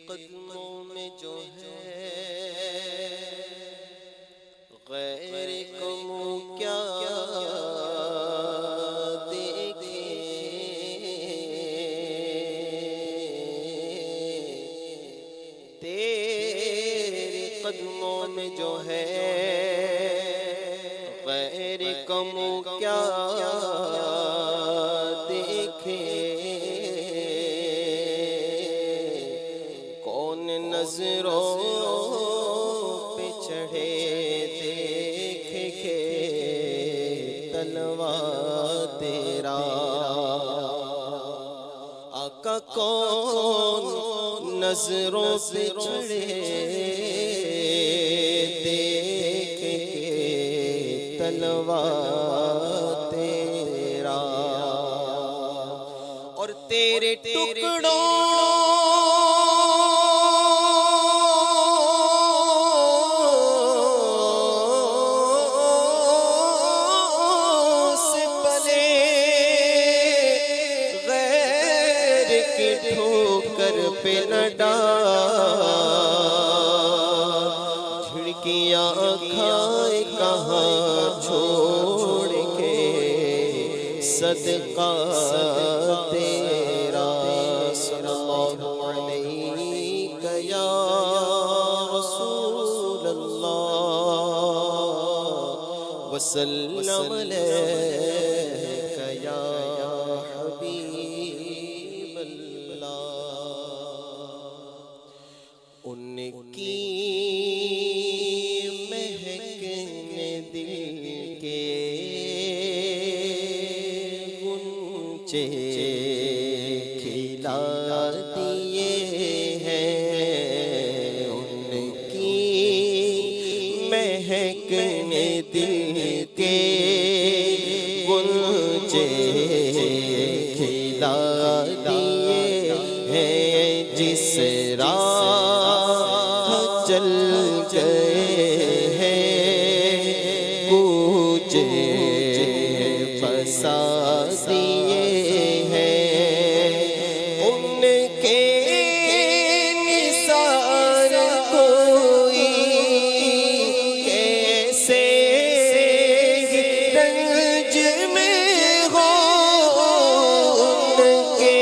قدموں میں جو ہے غیر کو منہ کیا دیکھے، تیرے قدموں میں جو ہے غیر کو منہ کیا دیکھے، کون نظروں پہ چڑھے دیکھے کہ تلوا تیرا آقا، کون نظروں پہ چڑھے دیکھے کہ تلوا تیرا، اور تیرے ٹکڑوں ٹھوکر پہ نہ ڈال، جھڑکیاں کھائے کہاں چھوڑ کے صدقہ تیرا، صلی اللہ علیہ یا رسول اللہ وسلم علیک یا ان کی مہکنے دل کے غنچے کھلا دیے ہیں، ان کی مہکنے دل کے غنچے کھلا دیے ہیں، جس چل گئے ہیں کوچے بسا دیے ہیں، ان کے نثار کوئی کیسے رنج میں ہو، ان کے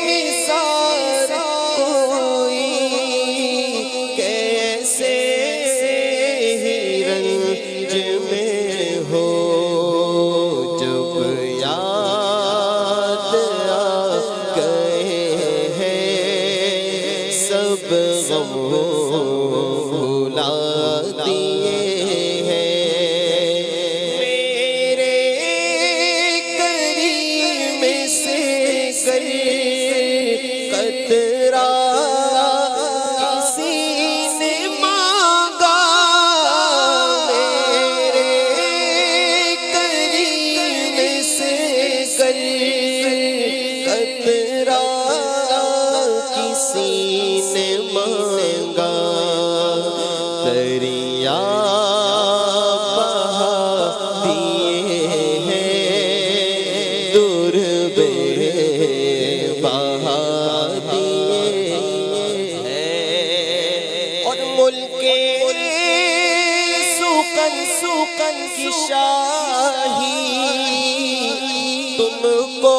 نثار کوئی رنج میں ہو، جب یاد آ گئے ہیں سب غم بھلا دیے ہیں، میرے کریم سے گر قطرہ قطرہ کسی نے مانگا، دریا بہا دیے ہیں، دور بے بہا دیے ہیں، اور ملک سوکن کی شاہی تم کو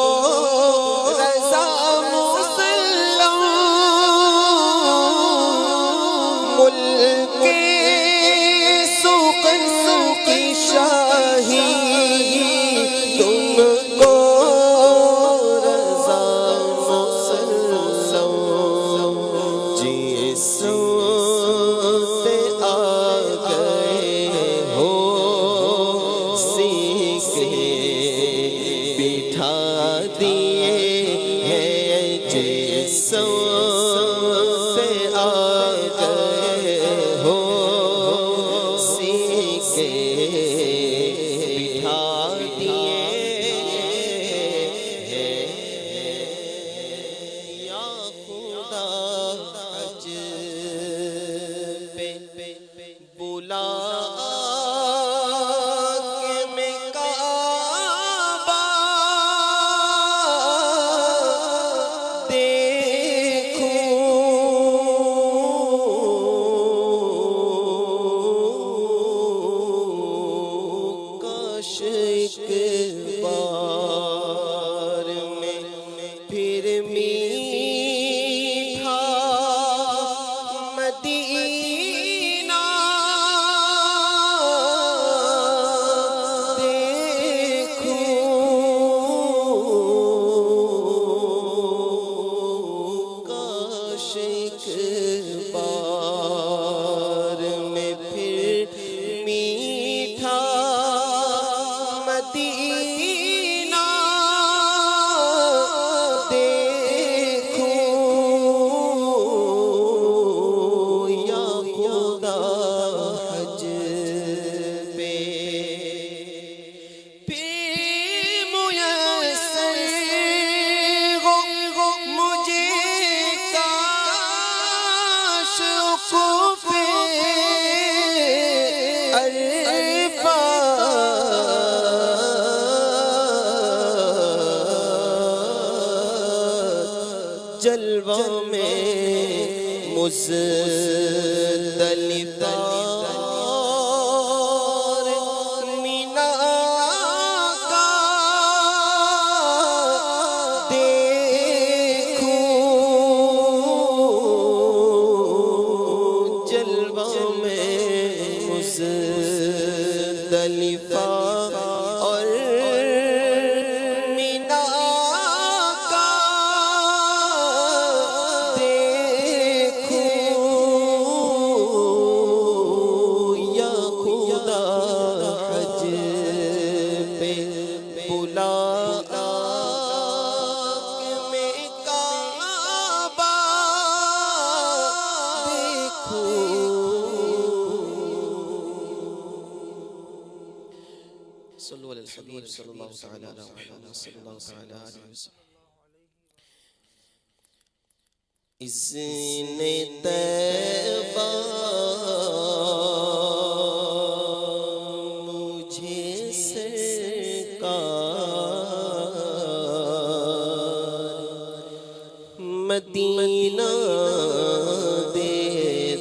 رضا مسلم، ملک سوکن کی شاہی تم کو رضا مسلم، جس سے آ گئے ہو بٹھا دیے ہیں، جس سے آ گئے ہو سیکھے بٹھا دیے ہیں، یا خدا حج پہ بلا دیکھوں جلووں میں مزدلفہ مینا کا دیکھوں جلووں میں مزدلفہ اور مینا کا دیکھوں یا خدا حج پہ بلا میں کعبہ صلو علی الحبیب صلی اللہ تعالی علیہ وسلم صلی اللہ تعالی علیہ وسلم اذن طیبہ مجھے سرکار مدینہ دے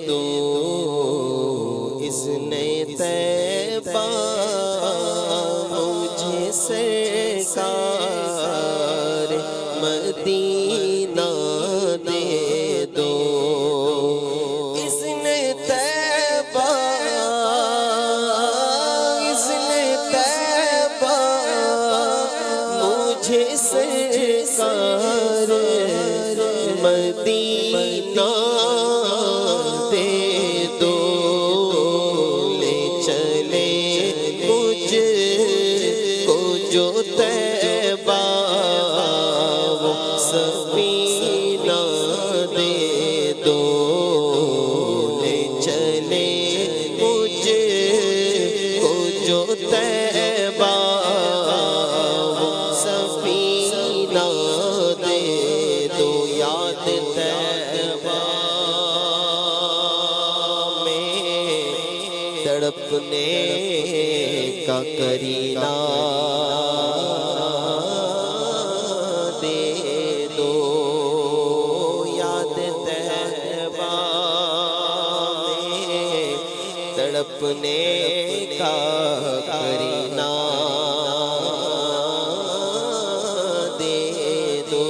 دو اذن طیبہ سرکار مدینہ دے دو اذن طیبہ مجھے سرکار مدینہ دے دو لے چلے مجھ جو طیبہ وہ سفینہ دے دو لے چلے مجھ کو جو طیبہ وہ سفینہ دے دو یاد طیبہ میں تڑپنے کا کرینہ دے دو یاد طیبہ میں تڑپنے کا کرینہ دے دو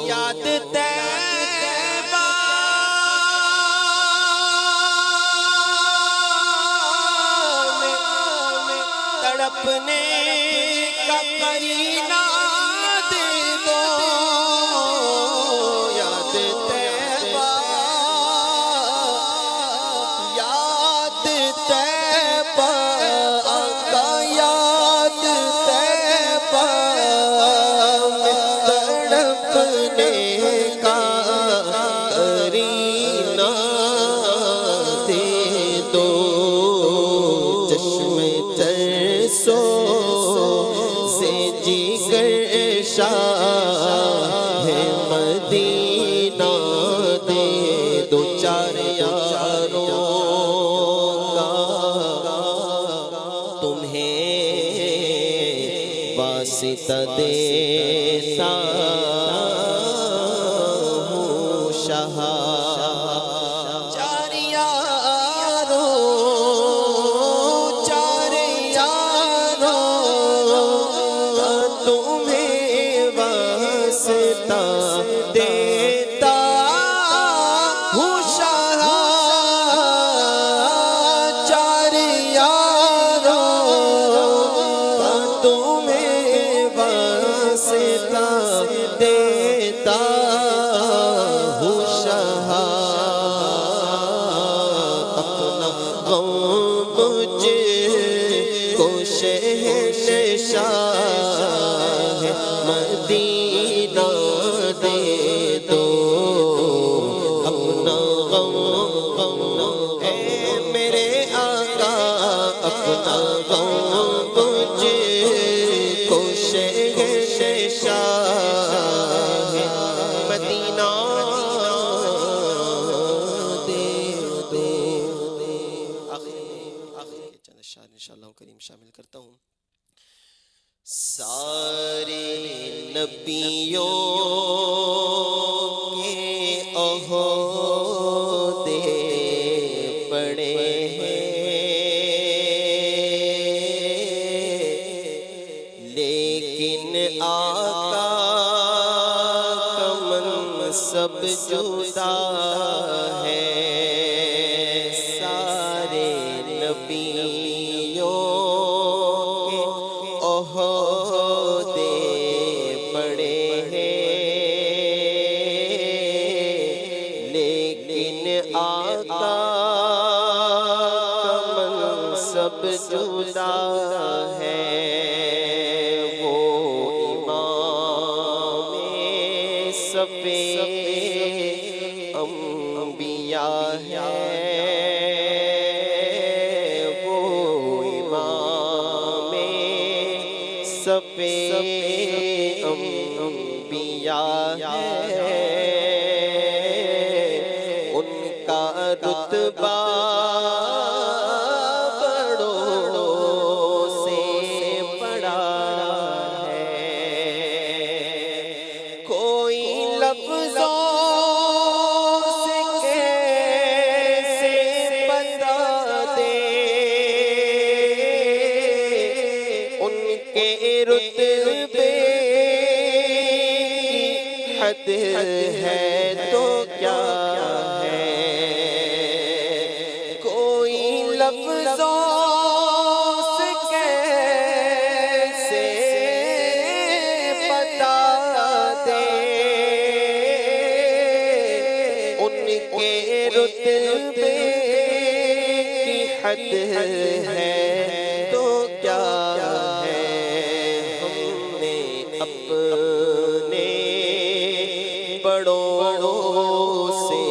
یاد طیبہ تڑپنے کا کرینہ دے دو یاد طیبہ آقا یاد طیبہ تڑپنے کا کرینہ دے دو چشم ترسو سے جگر شاہ مدینہ دے دو چار یاروں کا تمہیں واسطہ دیتا ہوں شاہ دیتا ہوں شاہ چار یاروں تمہیں واسطہ دیتا ہوں شاہ اپنا غم مجھ کو شہنشاہ مدینہ دے دو اپنا غم اے میرے آقا اپنا غم مجھ کو شہنشاہ مدینہ دے دو آخری چند اشعار انشاءاللہ کریم شامل کرتا ہوں سارے نبیوں عہدے بڑے ہیں، لیکن آقا کا منصب جدا ہے۔ سارے نبیوں کے عہدے بڑے ہیں، لیکن آقا کا منصب جدا ہے۔ وہ امام صفِ انبیاء ہے، وہ امام صفِ انبیاء ہے۔ ان کا رتبہ بڑوں سے بڑا ہے، کوئی لفظوں سے کیسے بتا دے ان کے رتبے کی حد ہے تو کیا ہے؟ کوئی لفظوں سے کیسے بتا دے ان کے رتبے کی حد ہے تو کیا ہے؟ ہم نے اپنے بڑوں سے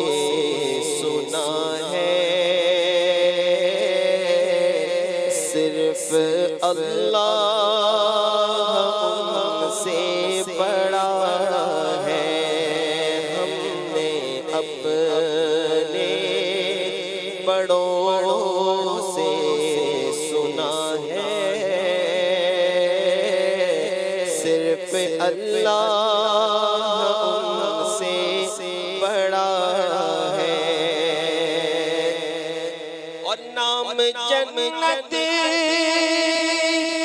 سنا ہے، صرف اللہ ان سے بڑا ہے۔ ہم نے اپنے بڑوں سے سنا ہے، صرف اللہ ان سے بڑا ہے۔ اور نام جنت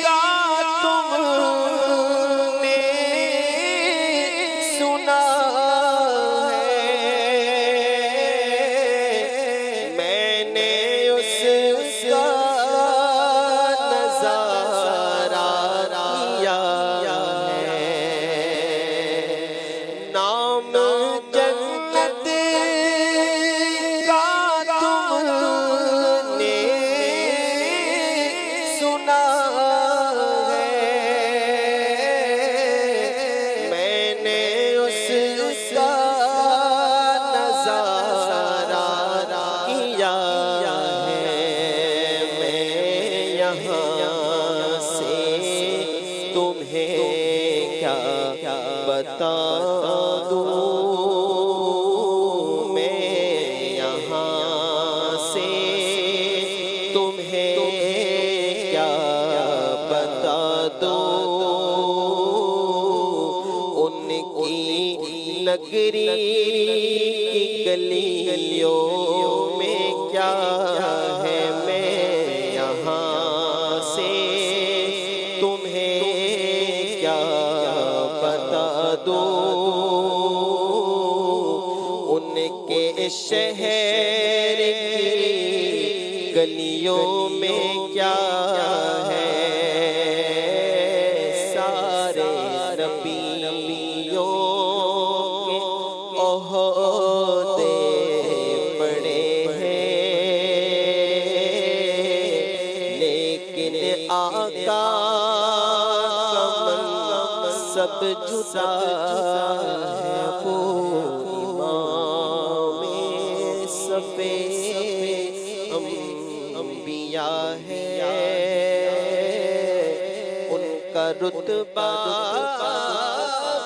کا تم نے سنا ہے، میں نے اس کا نظارہ کیا ہے۔ نام جنت کا تم نے سنا ہے، میں نے اس کا نظارہ کیا ہے۔ میں یہاں سے تمہیں کیا بتا دوں، میں یہاں سے تمہیں کیا بتا دوں، ان کی نگری کی گلیوں میں کیا ہے؟ میں یہاں سے تمہیں کیا بتا دوں، ان کے شہر کی گلیوں میں کیا ہے؟ سارے نبیوں کے عہدے بڑے ہیں، لیکن آقا کا منصب جدا ہے۔ وہ امام صفِ انبیاء ہے، ان کا رتبہ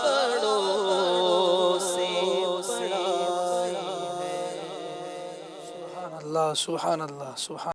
بڑوں سے بڑا ہے۔ سبحان اللہ، سبحان اللہ، سبحان